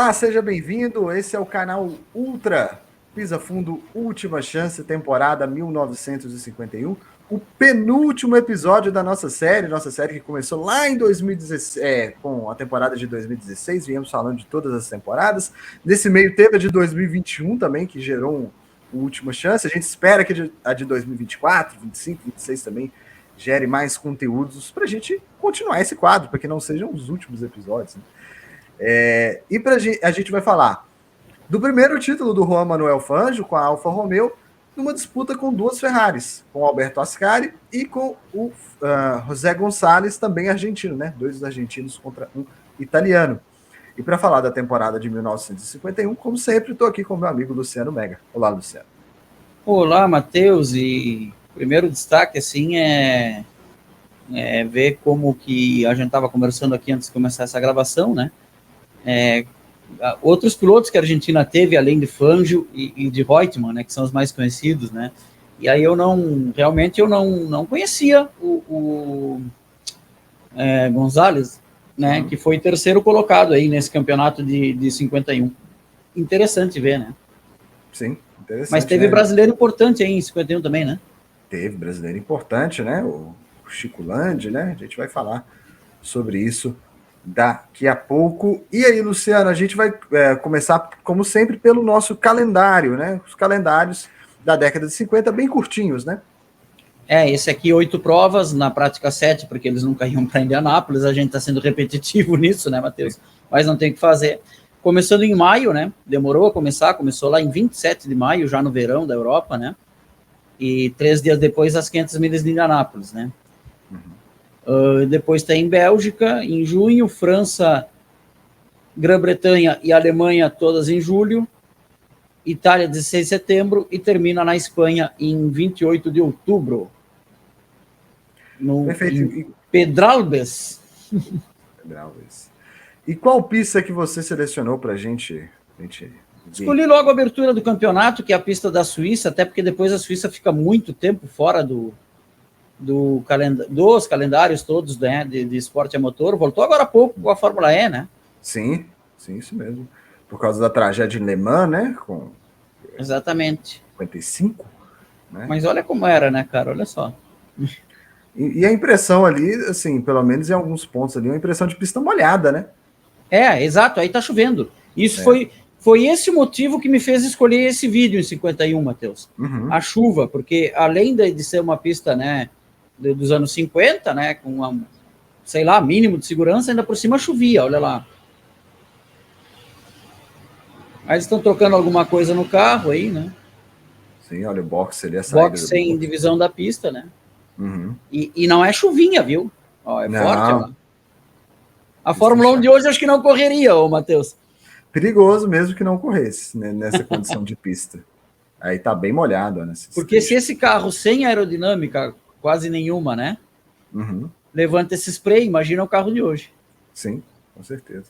Olá, seja bem-vindo. Esse é o canal Ultra Pisa Fundo Última Chance, temporada 1951. O penúltimo episódio da nossa série que começou lá em 2016, com a temporada de 2016, viemos falando de todas as temporadas. Nesse meio teve a de 2021 também, que gerou uma última chance. A gente espera que a de 2024, 25, 26 também gere mais conteúdos para a gente continuar esse quadro, para que não sejam os últimos episódios, né? A gente vai falar do primeiro título do Juan Manuel Fangio com a Alfa Romeo, numa disputa com duas Ferraris, com o Alberto Ascari e com o José Gonçalves, também argentino, né? Dois argentinos contra um italiano. E para falar da temporada de 1951, como sempre, estou aqui com meu amigo Luciano Mega. Olá, Luciano. Olá, Matheus. E o primeiro destaque assim é ver como que a gente estava conversando aqui antes de começar essa gravação, né? Outros pilotos que a Argentina teve, além de Fangio e de Reutemann, né, que são os mais conhecidos, né? E aí eu não conhecia o Gonzalez, né, que foi terceiro colocado aí nesse campeonato de 51. Interessante ver, né? Sim, interessante. Mas teve brasileiro importante aí em 51 também, né? Teve brasileiro importante, né? O Chico Landi, né? A gente vai falar sobre isso daqui a pouco. E aí, Luciano, a gente vai começar, como sempre, pelo nosso calendário, né? Os calendários da década de 50, bem curtinhos, né? Esse aqui 8 provas, na prática 7, porque eles nunca iam para Indianápolis. A gente está sendo repetitivo nisso, né, Matheus? Mas não tem o que fazer. Começando em maio, né? Demorou a começar, começou lá em 27 de maio, já no verão da Europa, né? E 3 dias depois, as 500 milhas de Indianápolis, né? Depois tem Bélgica, em junho, França, Grã-Bretanha e Alemanha, todas em julho, Itália, 16 de setembro, e termina na Espanha em 28 de outubro. Em Pedralbes. E qual pista que você selecionou para a gente? Escolhi logo a abertura do campeonato, que é a pista da Suíça, até porque depois a Suíça fica muito tempo fora dos calendários todos, né, de esporte a motor. Voltou agora há pouco com a Fórmula E, né? Sim, isso mesmo. Por causa da tragédia de Le Mans, né? Exatamente. 55, né? Mas olha como era, né, cara? Olha só. E a impressão ali, assim, pelo menos em alguns pontos ali, uma impressão de pista molhada, né? Exato, aí tá chovendo. Isso foi esse o motivo que me fez escolher esse vídeo em 51, Matheus. A chuva, porque além de ser uma pista, né, dos anos 50, né, com sei lá, mínimo de segurança, ainda por cima chovia, olha lá. Aí eles estão trocando alguma coisa no carro aí, né? Sim, olha o box ali, a saída. Box sem divisão da pista, né? E não é chuvinha, viu? É forte, ó. A Fórmula 1 de hoje acho que não correria, Matheus. Perigoso mesmo que não corresse, né, nessa condição de pista. Aí tá bem molhado, né? Porque se esse carro sem aerodinâmica, quase nenhuma, né? Levanta esse spray, imagina o carro de hoje. Sim, com certeza.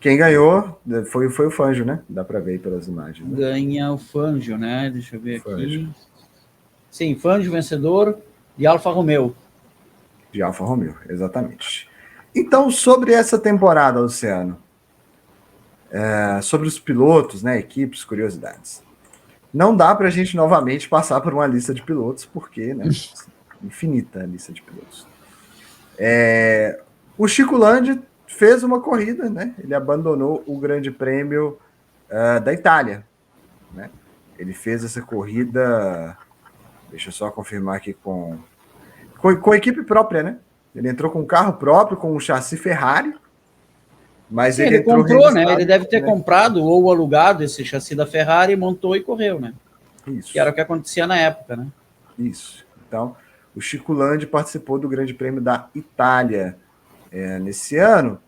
Quem ganhou foi o Fangio, né? Dá para ver aí pelas imagens. Né? Ganha o Fangio, né? Deixa eu ver aqui. Sim, Fangio vencedor de Alfa Romeo. De Alfa Romeo, exatamente. Então, sobre essa temporada, Luciano, sobre os pilotos, né, equipes, curiosidades. Não dá para a gente novamente passar por uma lista de pilotos, porque, né, infinita a lista de pilotos. O Chico Landi fez uma corrida, né? Ele abandonou o Grande Prêmio da Itália, né? Ele fez essa corrida, deixa eu só confirmar aqui com a equipe própria, né? Ele entrou com um carro próprio, com um chassi Ferrari, mas ele comprou, né? Ele deve ter comprado ou alugado esse chassi da Ferrari, montou e correu, né? Isso. Que era o que acontecia na época, né? Isso. Então, o Chico Landi participou do Grande Prêmio da Itália nesse ano.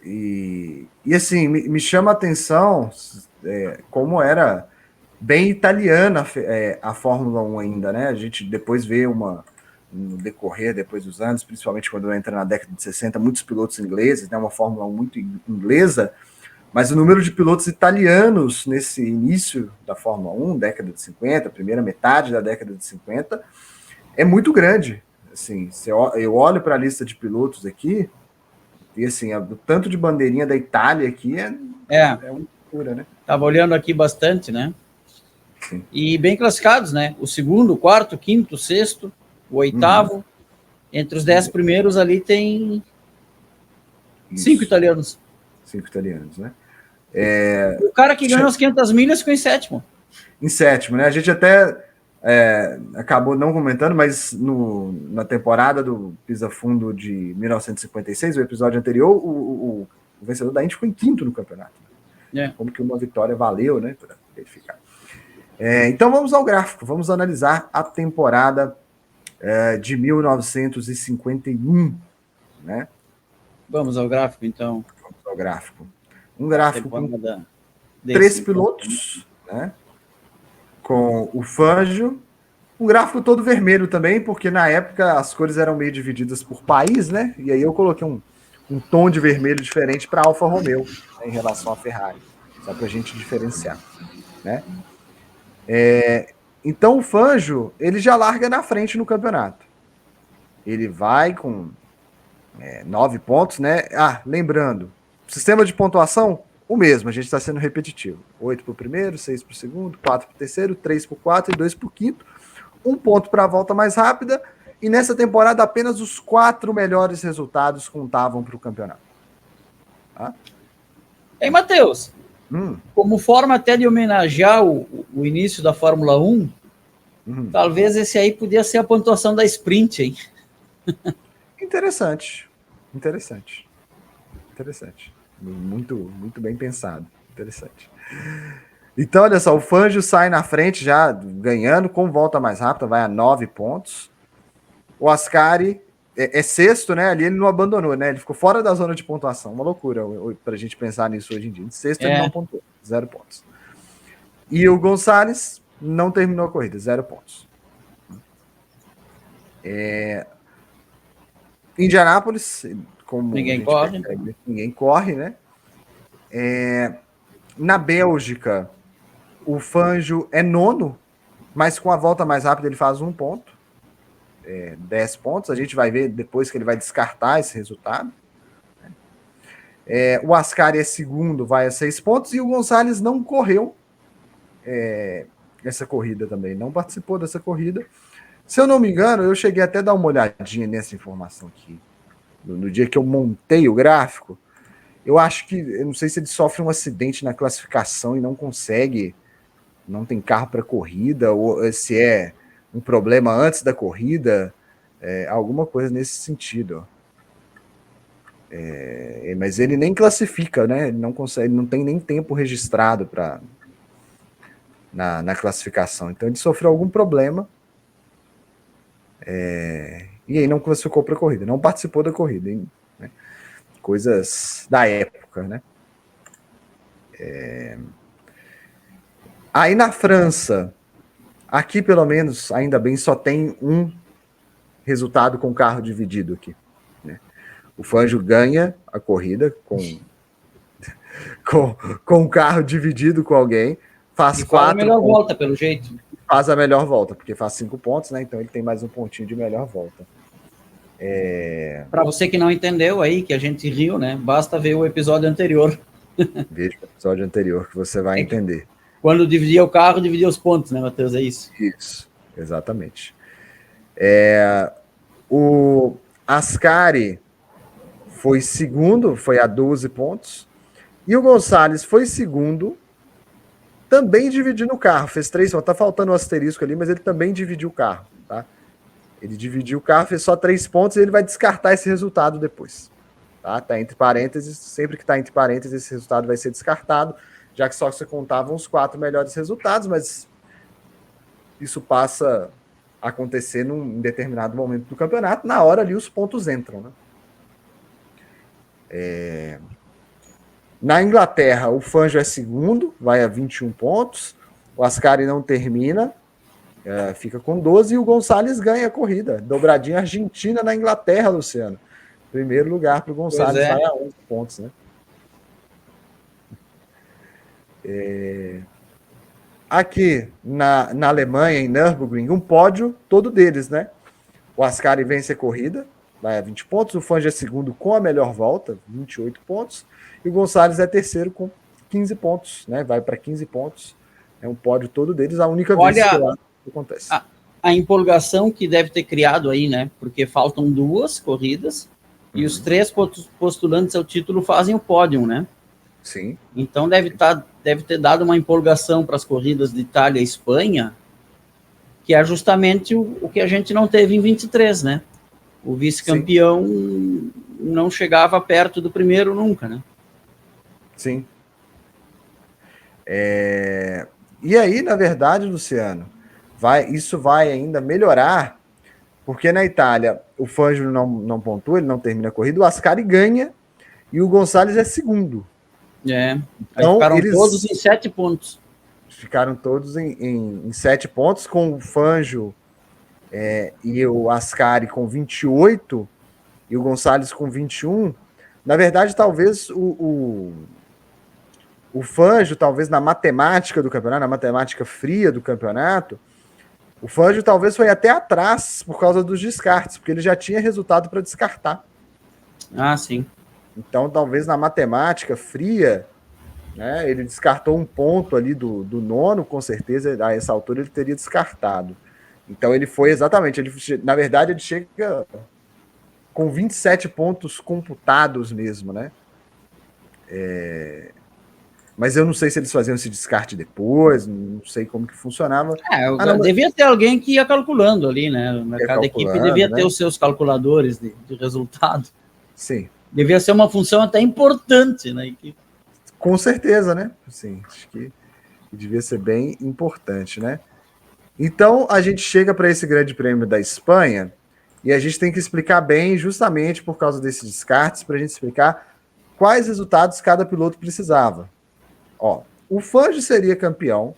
E assim, me chama a atenção como era bem italiana a Fórmula 1 ainda, né? A gente depois vê no decorrer, depois dos anos, principalmente quando entra na década de 60, muitos pilotos ingleses, né? Uma Fórmula 1 muito inglesa, mas o número de pilotos italianos nesse início da Fórmula 1, década de 50, primeira metade da década de 50, é muito grande. Assim, eu olho para a lista de pilotos aqui, E assim, o tanto de bandeirinha da Itália aqui é uma loucura, né? Tava olhando aqui bastante, né? Sim. E bem classificados, né? O segundo, o quarto, o quinto, o sexto, o oitavo. Entre os 10 primeiros ali tem 5 italianos. 5 italianos, né? O cara que ganhou as 500 milhas ficou em sétimo. Em sétimo, né? A gente até acabou não comentando, mas na temporada do Pisa Fundo de 1956, o episódio anterior, o vencedor da Indy ficou em quinto no campeonato. Como que uma vitória valeu, né? Para verificar. Então vamos ao gráfico, vamos analisar a temporada de 1951, né? Vamos ao gráfico, então. Vamos ao gráfico. Um gráfico com 3 pilotos, né? Com o Fangio, um gráfico todo vermelho também, porque na época as cores eram meio divididas por país, né? E aí eu coloquei um tom de vermelho diferente para Alfa Romeo, né, em relação à Ferrari, só para a gente diferenciar, né? Então o Fangio, ele já larga na frente no campeonato. Ele vai com 9 pontos, né? Lembrando, sistema de pontuação, o mesmo, a gente está sendo repetitivo. 8 para o primeiro, 6 para o segundo, 4 para o terceiro, 3 para o quarto e 2 para o quinto. 1 ponto para a volta mais rápida. E nessa temporada, apenas os 4 melhores resultados contavam para o campeonato. Tá? Ei, Matheus, como forma até de homenagear o início da Fórmula 1, talvez esse aí podia ser a pontuação da sprint, hein? Interessante. Muito, muito bem pensado. Interessante. Então, olha só, o Fangio sai na frente já ganhando, com volta mais rápida, vai a 9 pontos. O Ascari é sexto, né? Ali ele não abandonou, né? Ele ficou fora da zona de pontuação. Uma loucura pra gente pensar nisso hoje em dia. Em sexto ele não pontuou, 0 pontos. E o Gonçalves não terminou a corrida, 0 pontos. Indianápolis, como ninguém corre, né? Na Bélgica, o Fangio é nono, mas com a volta mais rápida ele faz 1 ponto. 10 pontos. A gente vai ver depois que ele vai descartar esse resultado. O Ascari é segundo, vai a 6 pontos. E o Gonçalves não correu essa corrida também. Não participou dessa corrida. Se eu não me engano, eu cheguei até a dar uma olhadinha nessa informação aqui. No dia que eu montei o gráfico, eu acho que, eu não sei se ele sofre um acidente na classificação e não consegue, não tem carro para corrida, ou se é um problema antes da corrida, alguma coisa nesse sentido. Mas ele nem classifica, né? Ele não consegue, não tem nem tempo registrado na classificação. Então ele sofreu algum problema. E aí não classificou para a corrida, não participou da corrida, hein? Né? Coisas da época, né? Aí na França, aqui pelo menos, ainda bem, só tem um resultado com carro dividido aqui, né? O Fangio ganha a corrida com o carro dividido com alguém, faz 4 a melhor volta, pelo jeito. Faz a melhor volta, porque faz 5 pontos, né? Então ele tem mais um pontinho de melhor volta. Para você que não entendeu aí, que a gente riu, né? Basta ver o episódio anterior. Veja o episódio anterior que você vai entender. Quando dividia o carro, dividia os pontos, né, Matheus? É isso? Isso, exatamente. O Ascari foi segundo, foi a 12 pontos. E o Gonçalves foi segundo, também dividindo o carro. Fez 3 pontos. Tá faltando um asterisco ali, mas ele também dividiu o carro, tá? Ele dividiu o carro, fez só 3 pontos e ele vai descartar esse resultado depois. Tá entre parênteses, sempre que está entre parênteses, esse resultado vai ser descartado, já que só se contavam os 4 melhores resultados, mas isso passa a acontecer num determinado momento do campeonato, na hora ali os pontos entram, né? Na Inglaterra, o Fangio é segundo, vai a 21 pontos, o Ascari não termina, fica com 12, e o Gonçalves ganha a corrida. Dobradinha argentina na Inglaterra, Luciano. Primeiro lugar para o Gonçalves, vai a 11 pontos, né? Aqui na Alemanha, em Nürburgring, um pódio todo deles, né? O Ascari vence a corrida, vai a 20 pontos, o Fangio é segundo com a melhor volta, 28 pontos, e o Gonçalves é terceiro com 15 pontos, né? Vai para 15 pontos. É um pódio todo deles, a única vez que eu acho que acontece. A empolgação que deve ter criado aí, né? Porque faltam 2 corridas e os 3 postulantes ao título fazem o pódio, né? Sim. Então deve ter dado uma empolgação para as corridas de Itália e Espanha, que é justamente o que a gente não teve em 23, né? O vice-campeão não chegava perto do primeiro nunca, né? Sim. E aí, na verdade, Luciano, isso vai ainda melhorar, porque na Itália o Fangio não pontua, ele não termina a corrida, o Ascari ganha e o Gonçalves é segundo. Então, ficaram todos em 7 pontos. Ficaram todos em 7 pontos, com o Fangio e o Ascari com 28 e o Gonçalves com 21. Na verdade, talvez o Fangio, talvez na matemática do campeonato, na matemática fria do campeonato, o Fangio talvez foi até atrás por causa dos descartes, porque ele já tinha resultado para descartar. Ah, sim. Então, talvez na matemática fria, né, ele descartou um ponto ali do nono, com certeza, a essa altura ele teria descartado. Então, ele foi exatamente, na verdade, ele chega com 27 pontos computados mesmo, né? Mas eu não sei se eles faziam esse descarte depois, não sei como que funcionava. Devia ter alguém que ia calculando ali, né? Cada equipe devia ter os seus calculadores de resultado. Sim. Devia ser uma função até importante na equipe. Com certeza, né? Sim, acho que devia ser bem importante, né? Então, a gente chega para esse Grande Prêmio da Espanha e a gente tem que explicar bem, justamente por causa desses descartes, para a gente explicar quais resultados cada piloto precisava. Ó, o Fangio seria campeão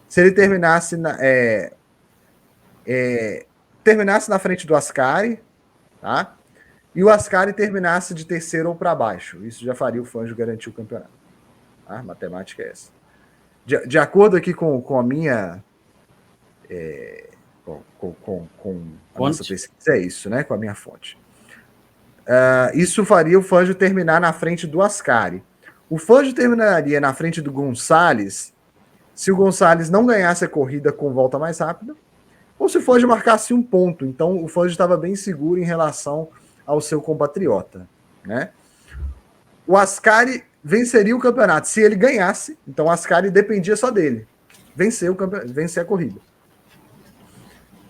se ele terminasse na frente do Ascari, tá? E o Ascari terminasse de terceiro ou para baixo. Isso já faria o Fangio garantir o campeonato. A matemática é essa. De acordo aqui com a minha... com a nossa pesquisa, é isso, né? Com a minha fonte. Isso faria o Fangio terminar na frente do Ascari. O Fangio terminaria na frente do Gonçalves se o Gonçalves não ganhasse a corrida com volta mais rápida, ou se o Fangio marcasse um ponto. Então, o Fangio estava bem seguro em relação ao seu compatriota, né? O Ascari venceria o campeonato se ele ganhasse. Então, o Ascari dependia só dele vencer a corrida.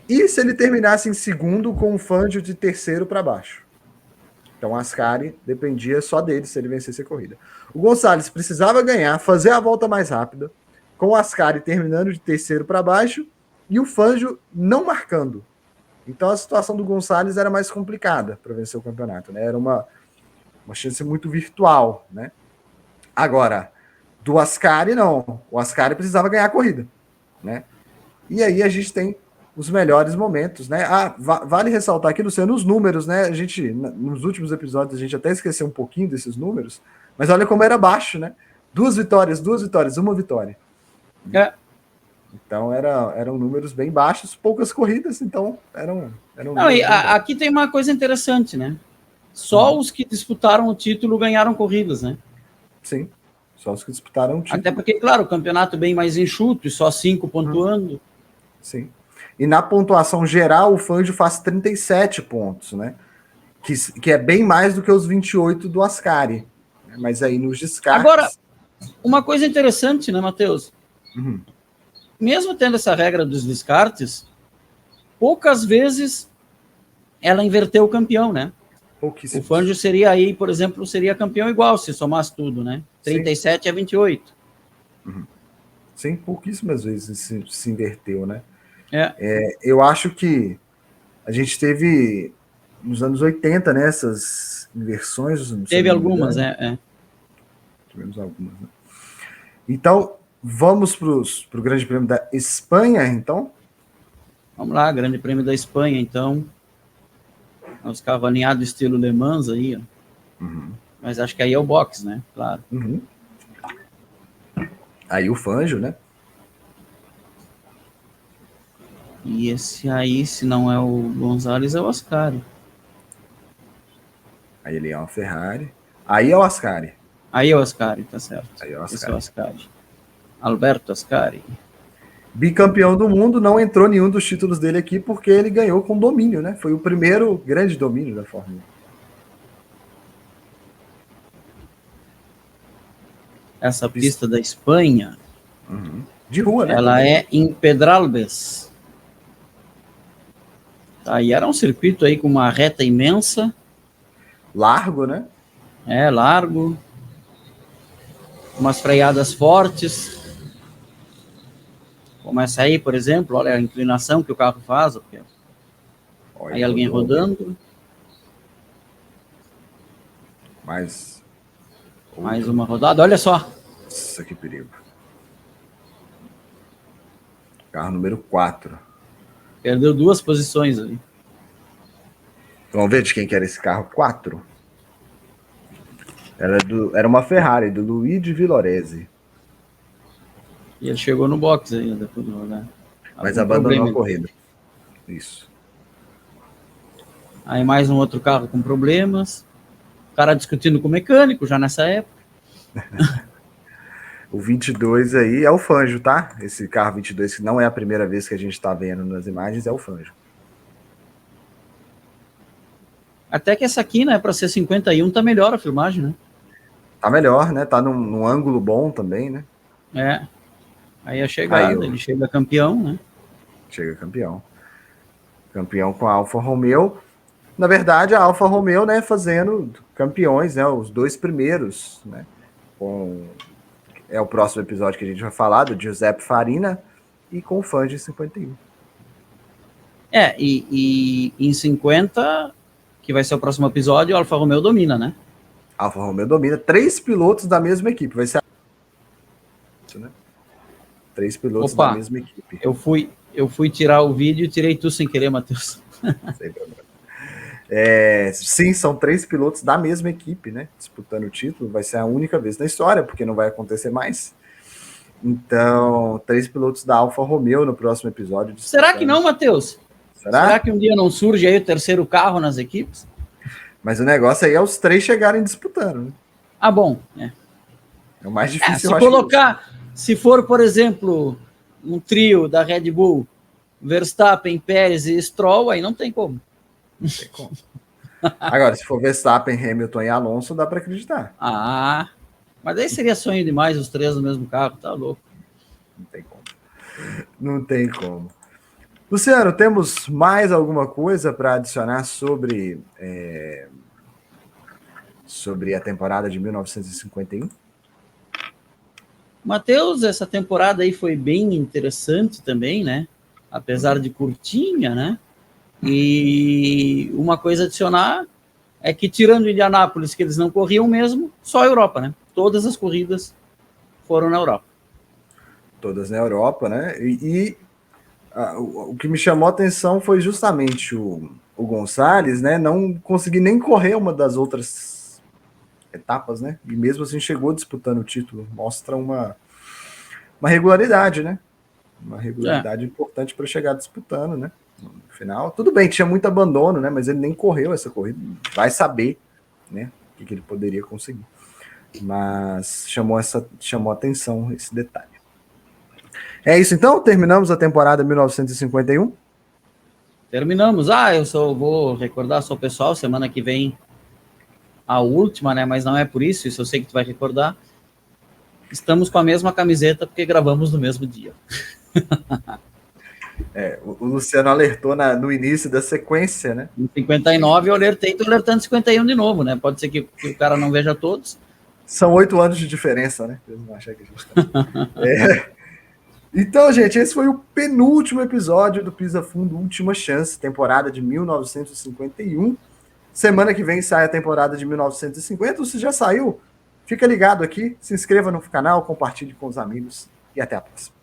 E se ele terminasse em segundo com o Fangio de terceiro para baixo. Então, o Ascari dependia só dele se ele vencesse a corrida. O Gonçalves precisava ganhar, fazer a volta mais rápida, com o Ascari terminando de terceiro para baixo e o Fangio não marcando. Então, a situação do Gonçalves era mais complicada para vencer o campeonato, né? Era uma chance muito virtual, né? Agora, do Ascari, não. O Ascari precisava ganhar a corrida, né? E aí a gente tem os melhores momentos, né? Vale ressaltar aqui, Luciano, os números, né? A gente, nos últimos episódios, a gente até esqueceu um pouquinho desses números, mas olha como era baixo, né? 2 vitórias, 1 vitória. Então eram números bem baixos, poucas corridas, então eram não, e aqui tem uma coisa interessante, né? Só os que disputaram o título ganharam corridas, né? Sim, só os que disputaram o título. Até porque, claro, o campeonato bem mais enxuto, só 5 pontuando. Sim. E na pontuação geral, o Fangio faz 37 pontos, né? Que é bem mais do que os 28 do Ascari. Mas aí nos descartes... Agora, uma coisa interessante, né, Matheus? Mesmo tendo essa regra dos descartes, poucas vezes ela inverteu o campeão, né? O Fangio seria aí, por exemplo, seria campeão igual, se somasse tudo, né? 37 Sim. a 28. Sim, pouquíssimas vezes se inverteu, né? Eu acho que a gente teve nos anos 80, né, essas inversões. Teve algumas, né? Tivemos algumas, né? Então, vamos para o Grande Prêmio da Espanha, então? Vamos lá, Grande Prêmio da Espanha, então. Os cavalinhados estilo Le Mans aí, ó. Mas acho que aí é o box, né? Claro. Aí o Fangio, né? E esse aí, se não é o Gonçalves, é o Ascari. Aí ele é uma Ferrari. Aí é o Ascari. Aí é o Ascari, tá certo. Aí é o Esse é o Ascari. Ascari. Alberto Ascari. Bicampeão do mundo, não entrou nenhum dos títulos dele aqui porque ele ganhou com domínio, né? Foi o primeiro grande domínio da Fórmula 1. Essa pista da Espanha, de rua, né? ela é em Pedralbes. Aí era um circuito aí com uma reta imensa. Largo, né? Largo. Umas freadas fortes. Começa aí, por exemplo, olha a inclinação que o carro faz. Aí alguém rodando. Mais uma rodada, olha só. Nossa, que perigo. Carro número 4. Perdeu 2 posições ali. Vamos ver de quem que era esse carro? 4. Era uma Ferrari, do Luigi Villoresi. E ele chegou no box ainda. Né? Mas abandonou a corrida. Isso. Aí mais um outro carro com problemas. O cara discutindo com o mecânico já nessa época. O 22 aí é o Fangio, tá? Esse carro 22, que não é a primeira vez que a gente está vendo nas imagens, é o Fangio. Até que essa aqui, né, para ser 51, tá melhor a filmagem, né? Tá melhor, né? Tá num ângulo bom também, né? Aí a chegada, ele chega campeão, né? Chega campeão. Campeão com a Alfa Romeo. Na verdade, a Alfa Romeo, né, fazendo campeões, né? Os 2 primeiros, né? É o próximo episódio que a gente vai falar, do Giuseppe Farina, e com o Fangio em 51. E em 50, que vai ser o próximo episódio, a Alfa Romeo domina, né? A Alfa Romeo domina 3 pilotos da mesma equipe. Vai ser né? 3 pilotos da mesma equipe. Eu fui tirar o vídeo e tirei tu sem querer, Matheus. Sem problema. Sim, são 3 pilotos da mesma equipe, né? Disputando o título. Vai ser a única vez na história, porque não vai acontecer mais. Então, 3 pilotos da Alfa Romeo no próximo episódio. Será que não, Matheus? Será que um dia não surge aí o terceiro carro nas equipes? Mas o negócio aí é os 3 chegarem disputando, né? Ah, bom. É o mais difícil. Se colocar, se for, por exemplo, um trio da Red Bull, Verstappen, Pérez e Stroll, aí não tem como. Não tem como. Agora, se for Verstappen, Hamilton e Alonso, dá para acreditar. Mas aí seria sonho demais os 3 no mesmo carro, tá louco. Não tem como. Não tem como. Luciano, temos mais alguma coisa para adicionar sobre a temporada de 1951? Matheus, essa temporada aí foi bem interessante também, né? Apesar de curtinha, né? E uma coisa a adicionar é que, tirando Indianápolis, que eles não corriam mesmo, só a Europa, né? Todas as corridas foram na Europa. Todas na Europa, né? O que me chamou a atenção foi justamente o Gonçalves, né? Não conseguir nem correr uma das outras etapas, né? E mesmo assim chegou disputando o título. Mostra uma regularidade, né? Uma regularidade importante para chegar disputando, né? No final, tudo bem, tinha muito abandono, né? Mas ele nem correu essa corrida. Vai saber, né? O que ele poderia conseguir. Mas chamou atenção esse detalhe. É isso então? Terminamos a temporada 1951? Terminamos. Eu só vou recordar só o pessoal, semana que vem a última, né? Mas não é por isso eu sei que tu vai recordar. Estamos com a mesma camiseta porque gravamos no mesmo dia. O Luciano alertou no início da sequência, né? Em 59 eu alertei, tô alertando 51 de novo, né? Pode ser que o cara não veja todos. São 8 anos de diferença, né? Eles não acham que a gente tá... Então, gente, esse foi o penúltimo episódio do Pisa Fundo Última Chance, temporada de 1951. Semana que vem sai a temporada de 1950. Se já saiu, fica ligado aqui, se inscreva no canal, compartilhe com os amigos e até a próxima.